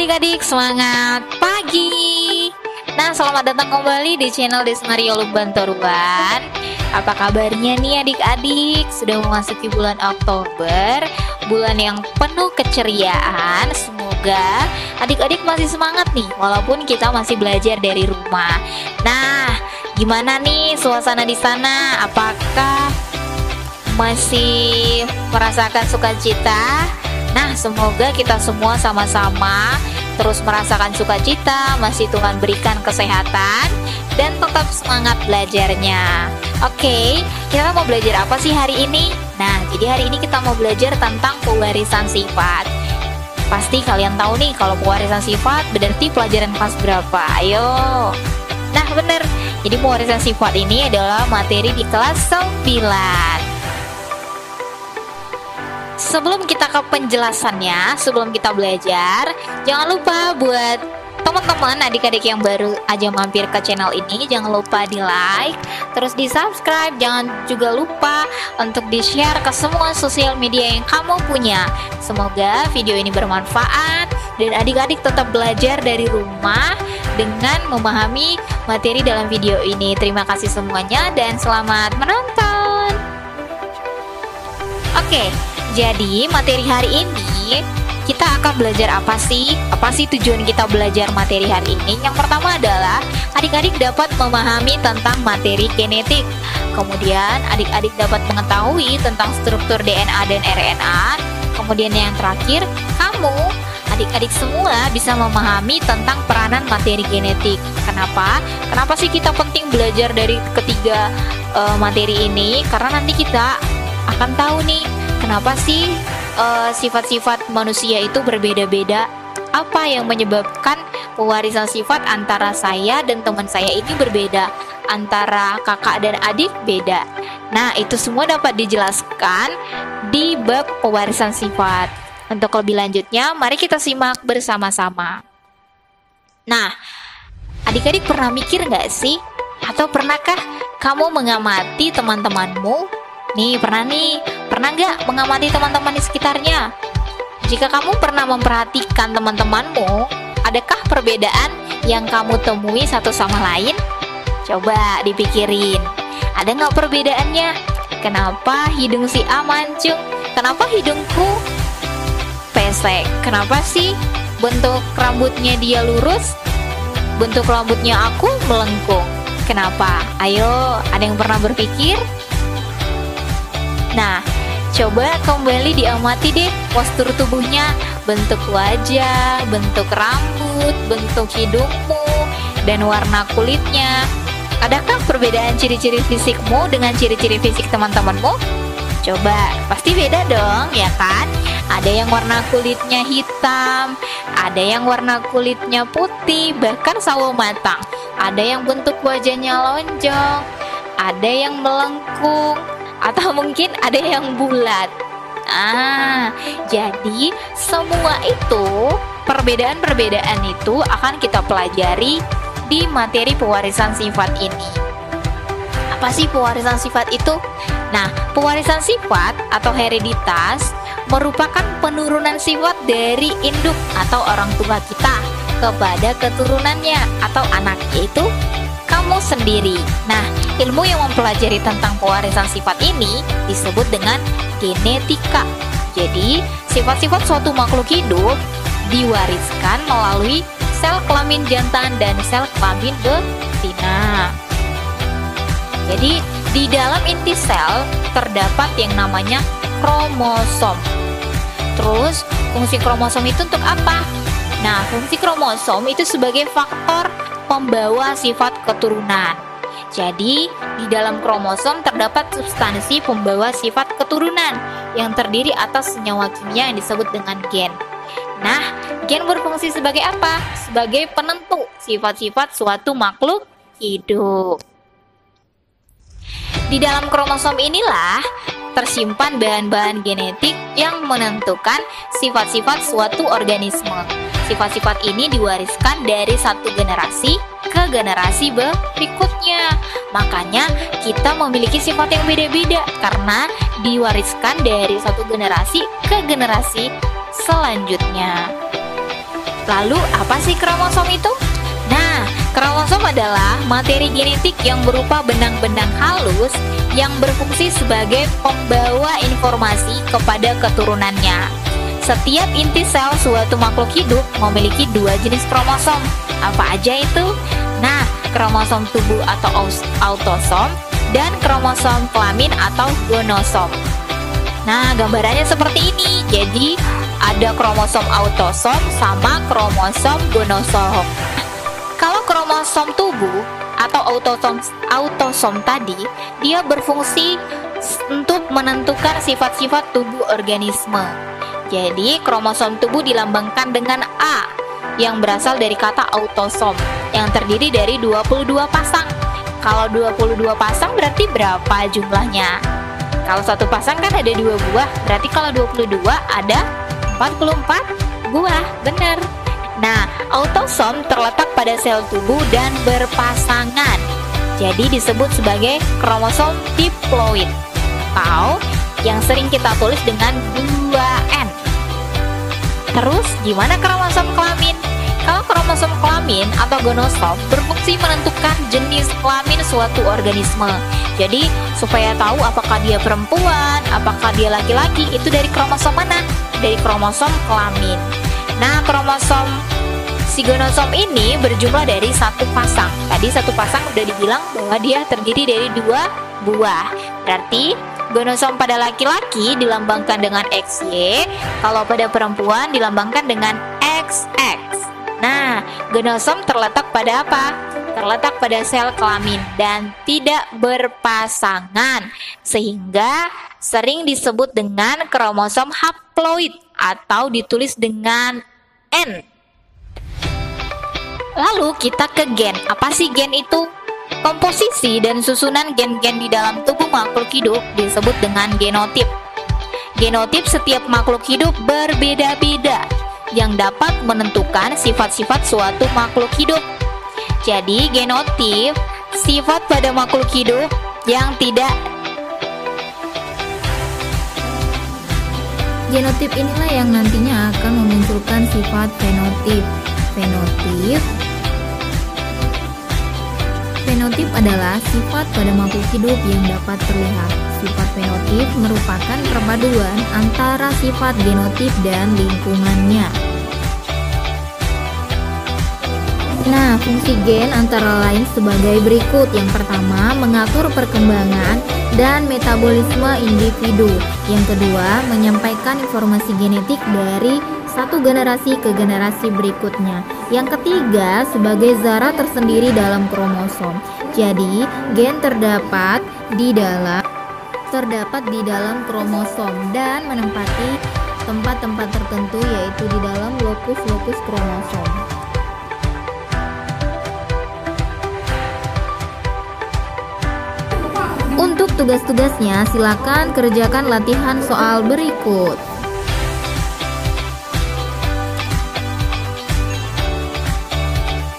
adik-adik, semangat pagi. Nah, selamat datang kembali di channel Desmario Lubantoruan. Apa kabarnya nih adik-adik? Sudah memasuki bulan Oktober, bulan yang penuh keceriaan. Semoga adik-adik masih semangat nih, walaupun kita masih belajar dari rumah. Nah, gimana nih suasana di sana? Apakah masih merasakan sukacita? Nah, semoga kita semua sama-sama terus merasakan sukacita, masih Tuhan berikan kesehatan, dan tetap semangat belajarnya. Oke, kita mau belajar apa sih hari ini? Nah, jadi hari ini kita mau belajar tentang pewarisan sifat. Pasti kalian tahu nih kalau pewarisan sifat berarti pelajaran kelas berapa? Ayo. Nah, bener. Jadi pewarisan sifat ini adalah materi di kelas 9. Sebelum kita ke penjelasannya, sebelum kita belajar, jangan lupa buat teman-teman adik-adik yang baru aja mampir ke channel ini, jangan lupa di like, terus di subscribe, jangan juga lupa untuk di share ke semua sosial media yang kamu punya. Semoga video ini bermanfaat dan adik-adik tetap belajar dari rumah dengan memahami materi dalam video ini. Terima kasih semuanya dan selamat menonton. Oke, jadi materi hari ini kita akan belajar apa sih? Apa sih tujuan kita belajar materi hari ini? Yang pertama adalah adik-adik dapat memahami tentang materi genetik. Kemudian adik-adik dapat mengetahui tentang struktur DNA dan RNA. Kemudian yang terakhir, kamu adik-adik semua bisa memahami tentang peranan materi genetik. Kenapa? Kenapa sih kita penting belajar dari ketiga materi ini? Karena nanti kita akan tahu nih kenapa sih sifat-sifat manusia itu berbeda-beda. Apa yang menyebabkan pewarisan sifat antara saya dan teman saya ini berbeda, antara kakak dan adik beda. Nah, itu semua dapat dijelaskan di bab pewarisan sifat. Untuk lebih lanjutnya, mari kita simak bersama-sama. Nah, adik-adik pernah mikir nggak sih? Atau pernahkah kamu mengamati teman-temanmu? Pernah nggak mengamati teman-teman di sekitarnya? Jika kamu pernah memperhatikan teman-temanmu, adakah perbedaan yang kamu temui satu sama lain? Coba dipikirin, ada nggak perbedaannya? Kenapa hidung si A mancung? Kenapa hidungku pesek? Kenapa sih bentuk rambutnya dia lurus? Bentuk rambutnya aku melengkung. Kenapa? Ayo, ada yang pernah berpikir? Nah, coba kembali diamati deh postur tubuhnya, bentuk wajah, bentuk rambut, bentuk hidungmu, dan warna kulitnya. Adakah perbedaan ciri-ciri fisikmu dengan ciri-ciri fisik teman-temanmu? Coba, pasti beda dong, ya kan? Ada yang warna kulitnya hitam, ada yang warna kulitnya putih, bahkan sawo matang. Ada yang bentuk wajahnya lonjong, ada yang melengkung, atau mungkin ada yang bulat. Jadi semua itu, perbedaan-perbedaan itu akan kita pelajari di materi pewarisan sifat ini. Apa sih pewarisan sifat itu? Nah, pewarisan sifat atau hereditas merupakan penurunan sifat dari induk atau orang tua kita kepada keturunannya atau anak, yaitu kamu sendiri. Nah, ilmu yang mempelajari tentang pewarisan sifat ini disebut dengan genetika. Jadi, sifat-sifat suatu makhluk hidup diwariskan melalui sel kelamin jantan dan sel kelamin betina. Jadi, di dalam inti sel terdapat yang namanya kromosom. Terus, fungsi kromosom itu untuk apa? Nah, fungsi kromosom itu sebagai faktor pembawa sifat keturunan. Jadi, di dalam kromosom terdapat substansi pembawa sifat keturunan yang terdiri atas senyawa kimia yang disebut dengan gen. Nah, gen berfungsi sebagai apa? Sebagai penentu sifat-sifat suatu makhluk hidup. Di dalam kromosom inilah tersimpan bahan-bahan genetik yang menentukan sifat-sifat suatu organisme. Sifat-sifat ini diwariskan dari satu generasi ke generasi berikutnya. Makanya kita memiliki sifat yang beda-beda karena diwariskan dari satu generasi ke generasi selanjutnya. Lalu apa sih kromosom itu? Nah, kromosom adalah materi genetik yang berupa benang-benang halus yang berfungsi sebagai pembawa informasi kepada keturunannya. Setiap inti sel suatu makhluk hidup memiliki dua jenis kromosom. Apa aja itu? Nah, kromosom tubuh atau autosom dan kromosom kelamin atau gonosom. Nah, gambarannya seperti ini. Jadi, ada kromosom autosom sama kromosom gonosom. Kalau kromosom tubuh atau autosom tadi, dia berfungsi untuk menentukan sifat-sifat tubuh organisme. Jadi, kromosom tubuh dilambangkan dengan A yang berasal dari kata autosom yang terdiri dari 22 pasang. Kalau 22 pasang berarti berapa jumlahnya? Kalau satu pasang kan ada 2 buah, berarti kalau 22 ada 44 buah, benar. Nah, autosom terletak pada sel tubuh dan berpasangan. Jadi disebut sebagai kromosom diploid atau yang sering kita tulis dengan 2N. Terus, gimana kromosom kelamin? Kalau kromosom kelamin atau gonosom berfungsi menentukan jenis kelamin suatu organisme. Jadi, supaya tahu apakah dia perempuan, apakah dia laki-laki, itu dari kromosom mana? Dari kromosom kelamin. Nah, kromosom si gonosom ini berjumlah dari satu pasang. Tadi satu pasang udah dibilang bahwa dia terdiri dari 2 buah. Berarti gonosom pada laki-laki dilambangkan dengan XY, kalau pada perempuan dilambangkan dengan XX. Nah, gonosom terletak pada apa? Terletak pada sel kelamin dan tidak berpasangan, sehingga sering disebut dengan kromosom haploid atau ditulis dengan N. Lalu kita ke gen. Apa sih gen itu? Komposisi dan susunan gen-gen di dalam tubuh makhluk hidup disebut dengan genotip. Genotip setiap makhluk hidup berbeda-beda yang dapat menentukan sifat-sifat suatu makhluk hidup. Jadi genotip sifat pada makhluk hidup yang tidak. Genotip inilah yang nantinya akan memunculkan sifat fenotip. Fenotip adalah sifat pada makhluk hidup yang dapat terlihat. Sifat fenotip merupakan perpaduan antara sifat genotip dan lingkungannya. Nah, fungsi gen antara lain sebagai berikut. Yang pertama, mengatur perkembangan dan metabolisme individu. Yang kedua, menyampaikan informasi genetik dari satu generasi ke generasi berikutnya. Yang ketiga, sebagai zara tersendiri dalam kromosom. Jadi, gen terdapat di dalam kromosom dan menempati tempat-tempat tertentu, yaitu di dalam lokus-lokus kromosom. Untuk tugas-tugasnya, silakan kerjakan latihan soal berikut.